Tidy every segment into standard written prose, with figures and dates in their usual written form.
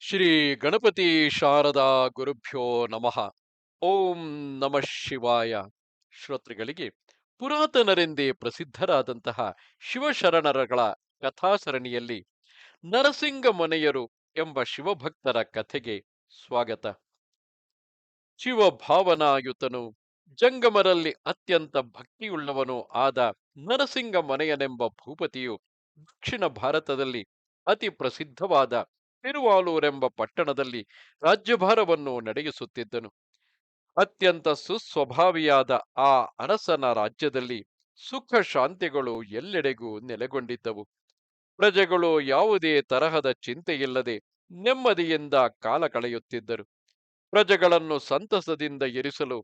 ಶ್ರೀ ಗಣಪತಿ ಶಾರದಾ ಗುರುಭ್ಯೋ ನಮಃ. ಓಂ ನಮಃ ಶಿವಾಯ. ಶ್ರೋತೃಗಳಿಗೆ ಪುರಾತನರೆಂದೇ ಪ್ರಸಿದ್ಧರಾದಂತಹ ಶಿವಶರಣರಗಳ ಕಥಾಸರಣಿಯಲ್ಲಿ ನರಸಿಂಗ ಮನೆಯರು ಎಂಬ ಶಿವಭಕ್ತರ ಕಥೆಗೆ ಸ್ವಾಗತ. ಶಿವಭಾವನಾಯುತನು, ಜಂಗಮರಲ್ಲಿ ಅತ್ಯಂತ ಭಕ್ತಿಯುಳ್ಳವನೂ ಆದ ನರಸಿಂಗ ಮನೆಯನೆಂಬ ಭೂಪತಿಯು ದಕ್ಷಿಣ ಭಾರತದಲ್ಲಿ ಅತಿ ಪ್ರಸಿದ್ಧವಾದ ತಿರುವಾಲೂರೆಂಬ ಪಟ್ಟಣದಲ್ಲಿ ರಾಜ್ಯಭಾರವನ್ನು ನಡೆಯಿಸುತ್ತಿದ್ದನು. ಅತ್ಯಂತ ಸುಸ್ವಭಾವಿಯಾದ ಆ ಅರಸನ ರಾಜ್ಯದಲ್ಲಿ ಸುಖ ಶಾಂತಿಗಳು ಎಲ್ಲೆಡೆಗೂ ನೆಲೆಗೊಂಡಿದ್ದವು. ಪ್ರಜೆಗಳು ಯಾವುದೇ ತರಹದ ಚಿಂತೆಯಿಲ್ಲದೆ ನೆಮ್ಮದಿಯಿಂದ ಕಾಲ ಕಳೆಯುತ್ತಿದ್ದರು. ಪ್ರಜೆಗಳನ್ನು ಸಂತಸದಿಂದ ಇರಿಸಲು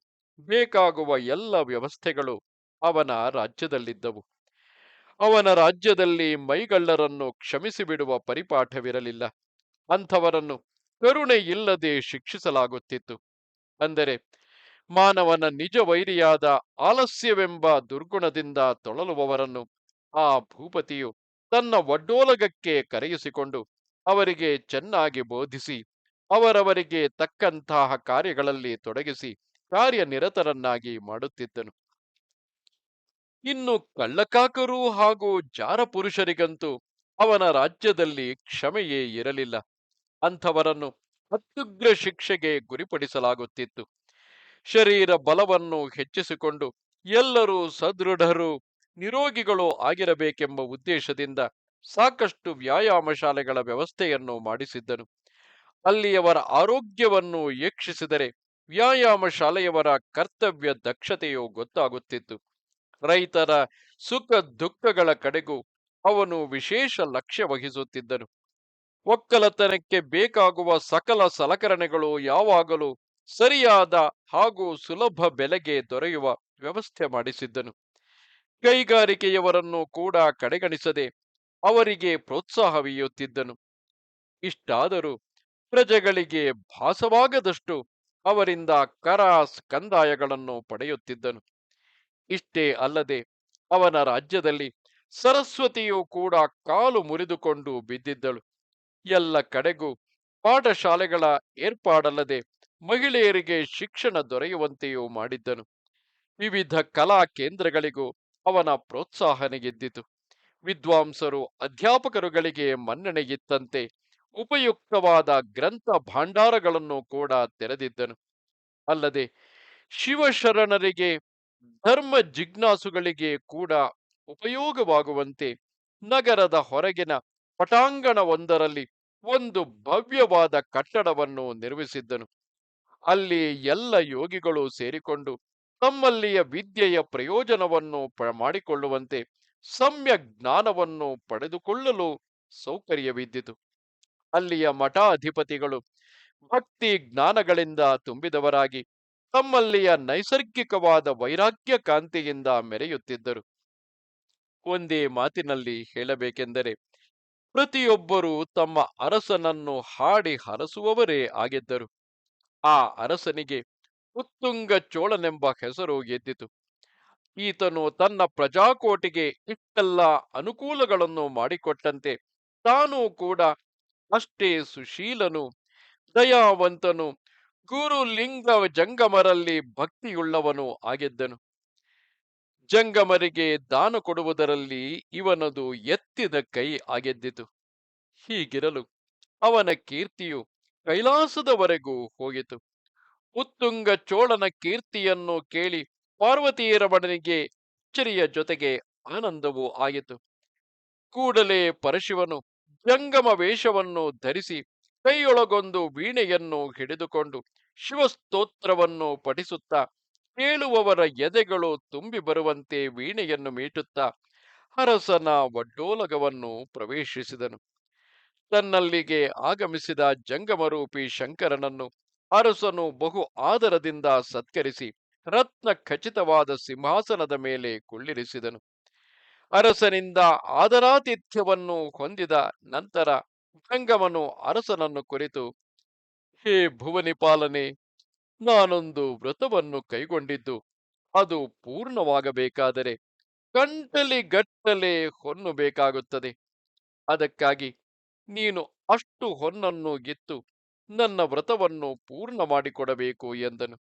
ಬೇಕಾಗುವ ಎಲ್ಲ ವ್ಯವಸ್ಥೆಗಳು ಅವನ ರಾಜ್ಯದಲ್ಲಿದ್ದವು. ಅವನ ರಾಜ್ಯದಲ್ಲಿ ಮೈಗಳ್ಳರನ್ನು ಕ್ಷಮಿಸಿಬಿಡುವ ಪರಿಪಾಠವಿರಲಿಲ್ಲ. ಅಂಥವರನ್ನು ಕರುಣೆ ಇಲ್ಲದೆ ಶಿಕ್ಷಿಸಲಾಗುತ್ತಿತ್ತು. ಅಂದರೆ ಮಾನವನ ನಿಜ ವೈರಿಯಾದ ಆಲಸ್ಯವೆಂಬ ದುರ್ಗುಣದಿಂದ ತೊಳಲುವವರನ್ನು ಆ ಭೂಪತಿಯು ತನ್ನ ಒಡ್ಡೋಲಗಕ್ಕೆ ಕರೆಯಿಸಿಕೊಂಡು ಅವರಿಗೆ ಚೆನ್ನಾಗಿ ಬೋಧಿಸಿ ಅವರವರಿಗೆ ತಕ್ಕಂತಹ ಕಾರ್ಯಗಳಲ್ಲಿ ತೊಡಗಿಸಿ ಕಾರ್ಯನಿರತರನ್ನಾಗಿ ಮಾಡುತ್ತಿದ್ದನು. ಇನ್ನು ಕಳ್ಳಕಾಕರು ಹಾಗೂ ಜಾರ ಪುರುಷರಿಗಂತೂ ಅವನ ರಾಜ್ಯದಲ್ಲಿ ಕ್ಷಮೆಯೇ ಇರಲಿಲ್ಲ. ಅಂಥವರನ್ನು ಅತ್ಯುಗ್ರ ಶಿಕ್ಷೆಗೆ ಗುರಿಪಡಿಸಲಾಗುತ್ತಿತ್ತು. ಶರೀರ ಬಲವನ್ನು ಹೆಚ್ಚಿಸಿಕೊಂಡು ಎಲ್ಲರೂ ಸದೃಢರು, ನಿರೋಗಿಗಳು ಆಗಿರಬೇಕೆಂಬ ಉದ್ದೇಶದಿಂದ ಸಾಕಷ್ಟು ವ್ಯಾಯಾಮ ಶಾಲೆಗಳ ವ್ಯವಸ್ಥೆಯನ್ನು ಮಾಡಿಸಿದ್ದನು. ಅಲ್ಲಿಯವರ ಆರೋಗ್ಯವನ್ನು ವೀಕ್ಷಿಸಿದರೆ ವ್ಯಾಯಾಮ ಶಾಲೆಯವರ ಕರ್ತವ್ಯ ದಕ್ಷತೆಯು ಗೊತ್ತಾಗುತ್ತಿತ್ತು. ರೈತರ ಸುಖ ದುಃಖಗಳ ಕಡೆಗೂ ಅವನು ವಿಶೇಷ ಲಕ್ಷ್ಯ ವಹಿಸುತ್ತಿದ್ದನು. ಒಕ್ಕಲತನಕ್ಕೆ ಬೇಕಾಗುವ ಸಕಲ ಸಲಕರಣೆಗಳು ಯಾವಾಗಲೂ ಸರಿಯಾದ ಹಾಗೂ ಸುಲಭ ಬೆಲೆಗೆ ದೊರೆಯುವ ವ್ಯವಸ್ಥೆ ಮಾಡಿಸಿದ್ದನು. ಕೈಗಾರಿಕೆಯವರನ್ನು ಕೂಡ ಕಡೆಗಣಿಸದೆ ಅವರಿಗೆ ಪ್ರೋತ್ಸಾಹವೀಯುತ್ತಿದ್ದನು. ಇಷ್ಟಾದರೂ ಪ್ರಜೆಗಳಿಗೆ ಭಾಸವಾಗದಷ್ಟು ಅವರಿಂದ ಕರ ಕಂದಾಯಗಳನ್ನು ಪಡೆಯುತ್ತಿದ್ದನು. ಇಷ್ಟೇ ಅಲ್ಲದೆ ಅವನ ರಾಜ್ಯದಲ್ಲಿ ಸರಸ್ವತಿಯು ಕೂಡ ಕಾಲು ಮುರಿದುಕೊಂಡು ಬಿದ್ದಿದ್ದಳು. ಎಲ್ಲ ಕಡೆಗೂ ಪಾಠಶಾಲೆಗಳ ಏರ್ಪಾಡಲ್ಲದೆ ಮಹಿಳೆಯರಿಗೆ ಶಿಕ್ಷಣ ದೊರೆಯುವಂತೆಯೂ ಮಾಡಿದ್ದನು. ವಿವಿಧ ಕಲಾ ಕೇಂದ್ರಗಳಿಗೂ ಅವನ ಪ್ರೋತ್ಸಾಹನೆಗೆದ್ದಿತು. ವಿದ್ವಾಂಸರು ಅಧ್ಯಾಪಕರುಗಳಿಗೆ ಮನ್ನಣೆಯಿತ್ತಂತೆ ಉಪಯುಕ್ತವಾದ ಗ್ರಂಥ ಭಾಂಡಾರಗಳನ್ನು ಕೂಡ ತೆರೆದಿದ್ದನು. ಅಲ್ಲದೆ ಶಿವಶರಣರಿಗೆ, ಧರ್ಮ ಜಿಜ್ಞಾಸುಗಳಿಗೆ ಕೂಡ ಉಪಯೋಗವಾಗುವಂತೆ ನಗರದ ಹೊರಗಿನ ಪಟಾಂಗಣವೊಂದರಲ್ಲಿ ಒಂದು ಭವ್ಯವಾದ ಕಟ್ಟಡವನ್ನು ನಿರ್ಮಿಸಿದ್ದನು. ಅಲ್ಲಿ ಎಲ್ಲ ಯೋಗಿಗಳು ಸೇರಿಕೊಂಡು ತಮ್ಮಲ್ಲಿಯ ವಿದ್ಯೆಯ ಪ್ರಯೋಜನವನ್ನು ಮಾಡಿಕೊಳ್ಳುವಂತೆ ಸಮ್ಯಕ್ ಜ್ಞಾನವನ್ನು ಪಡೆದುಕೊಳ್ಳಲು ಸೌಕರ್ಯವಿದ್ದಿತು. ಅಲ್ಲಿಯ ಮಠಾಧಿಪತಿಗಳು ಭಕ್ತಿ ಜ್ಞಾನಗಳಿಂದ ತುಂಬಿದವರಾಗಿ ತಮ್ಮಲ್ಲಿಯ ನೈಸರ್ಗಿಕವಾದ ವೈರಾಗ್ಯ ಕಾಂತಿಯಿಂದ ಮೆರೆಯುತ್ತಿದ್ದರು. ಒಂದೇ ಮಾತಿನಲ್ಲಿ ಹೇಳಬೇಕೆಂದರೆ ಪ್ರತಿಯೊಬ್ಬರೂ ತಮ್ಮ ಅರಸನನ್ನು ಹಾಡಿ ಹರಸುವವರೇ ಆಗಿದ್ದರು. ಆ ಅರಸನಿಗೆ ಉತ್ತುಂಗ ಚೋಳನೆಂಬ ಹೆಸರು ಎದ್ದಿತು. ಈತನು ತನ್ನ ಪ್ರಜಾಕೋಟಿಗೆ ಇಷ್ಟೆಲ್ಲ ಅನುಕೂಲಗಳನ್ನು ಮಾಡಿಕೊಟ್ಟಂತೆ ತಾನೂ ಕೂಡ ಅಷ್ಟೇ ಸುಶೀಲನು, ದಯಾವಂತನು, ಗುರುಲಿಂಗ ಜಂಗಮರಲ್ಲಿ ಭಕ್ತಿಯುಳ್ಳವನು ಆಗಿದ್ದನು. ಜಂಗಮರಿಗೆ ದಾನ ಕೊಡುವುದರಲ್ಲಿ ಇವನದು ಎತ್ತಿದ ಕೈ ಆಗಿದ್ದಿತು. ಹೀಗಿರಲು ಅವನ ಕೀರ್ತಿಯು ಕೈಲಾಸದವರೆಗೂ ಹೋಗಿತು. ಉತ್ತುಂಗ ಚೋಳನ ಕೀರ್ತಿಯನ್ನು ಕೇಳಿ ಪಾರ್ವತೀರಮಣನಿಗೆ ಅಚ್ಚರಿಯ ಜೊತೆಗೆ ಆನಂದವೂ ಆಯಿತು. ಕೂಡಲೇ ಪರಶಿವನು ಜಂಗಮ ವೇಷವನ್ನು ಧರಿಸಿ ಕೈಯೊಳಗೊಂದು ವೀಣೆಯನ್ನು ಹಿಡಿದುಕೊಂಡು ಶಿವಸ್ತೋತ್ರವನ್ನು ಪಠಿಸುತ್ತಾ ಕೇಳುವವರ ಎದೆಗಳು ತುಂಬಿ ಬರುವಂತೆ ವೀಣೆಯನ್ನು ಮೀಟುತ್ತಾ ಅರಸನ ಒಡ್ಡೋಲಗವನ್ನು ಪ್ರವೇಶಿಸಿದನು. ತನ್ನಲ್ಲಿಗೆ ಆಗಮಿಸಿದ ಜಂಗಮರೂಪಿ ಶಂಕರನನ್ನು ಅರಸನು ಬಹು ಆದರದಿಂದ ಸತ್ಕರಿಸಿ ರತ್ನ ಖಚಿತವಾದ ಸಿಂಹಾಸನದ ಮೇಲೆ ಕುಳ್ಳಿರಿಸಿದನು. ಅರಸನಿಂದ ಆದರಾತಿಥ್ಯವನ್ನು ಹೊಂದಿದ ನಂತರ ಜಂಗಮನು ಅರಸನನ್ನು ಕುರಿತು, ಹೇ ಭುವನಿಪಾಲನೆ, ನಾನೊಂದು ವ್ರತವನ್ನು ಕೈಗೊಂಡಿದ್ದು ಅದು ಪೂರ್ಣವಾಗಬೇಕಾದರೆ ಗಂಟಲಿ ಗಟ್ಟಲೆ ಹೊನ್ನು ಬೇಕಾಗುತ್ತದೆ. ಅದಕ್ಕಾಗಿ ನೀನು ಅಷ್ಟು ಹೊನ್ನನ್ನು ಗೆತ್ತು ನನ್ನ ವ್ರತವನ್ನು ಪೂರ್ಣ ಮಾಡಿಕೊಡಬೇಕು ಎಂದನು.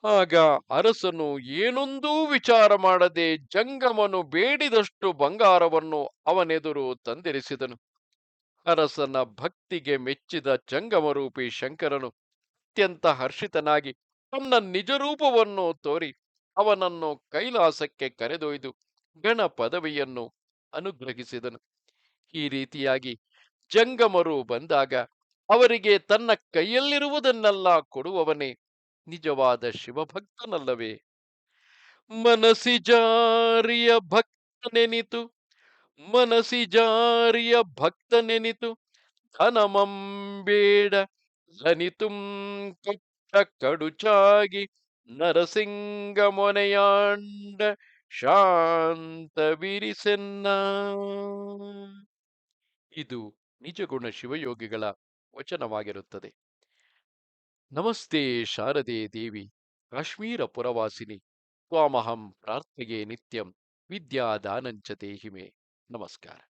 ಆಗ ಅರಸನು ಏನೊಂದೂ ವಿಚಾರ ಮಾಡದೆ ಜಂಗಮನು ಬೇಡಿದಷ್ಟು ಬಂಗಾರವನ್ನು ಅವನೆದುರು ತಂದಿರಿಸಿದನು. ಅರಸನ ಭಕ್ತಿಗೆ ಮೆಚ್ಚಿದ ಜಂಗಮರೂಪಿ ಶಂಕರನು ಅತ್ಯಂತ ಹರ್ಷಿತನಾಗಿ ತನ್ನ ನಿಜರೂಪವನ್ನು ತೋರಿ ಅವನನ್ನು ಕೈಲಾಸಕ್ಕೆ ಕರೆದೊಯ್ದು ಗಣ ಪದವಿಯನ್ನು ಅನುಗ್ರಹಿಸಿದನು. ಈ ರೀತಿಯಾಗಿ ಜಂಗಮರು ಬಂದಾಗ ಅವರಿಗೆ ತನ್ನ ಕೈಯಲ್ಲಿರುವುದನ್ನೆಲ್ಲ ಕೊಡುವವನೇ ನಿಜವಾದ ಶಿವಭಕ್ತನಲ್ಲವೇ? ಮನಸಿಜಾರಿಯ ಭಕ್ತನೆನಿತು ಮನಸಿಜಾರಿಯ ಭಕ್ತನೆನಿತು ಧನಮಂಬೇಡ ಲನಿತುಂ ಕೊಟ್ಟ ಕಡುಚಾಗಿ ನರಸಿಂಗ ಮೊನೆಯಾಂಡ ಶಾಂತ ಬಿರಿಸೆನ್ನ. ಇದು ನಿಜಗುಣ ಶಿವಯೋಗಿಗಳ ವಚನವಾಗಿರುತ್ತದೆ. ನಮಸ್ತೆ ಶಾರದೆ ದೇವಿ, ಕಾಶ್ಮೀರ ಪುರವಾಸಿನಿ, ತ್ವಾಮಹಂ ಪ್ರಾರ್ಥೆಯೇ ನಿತ್ಯಂ ವಿದ್ಯಾದಾನಂಚ ದೇಹಿಮೆ. ನಮಸ್ಕಾರ.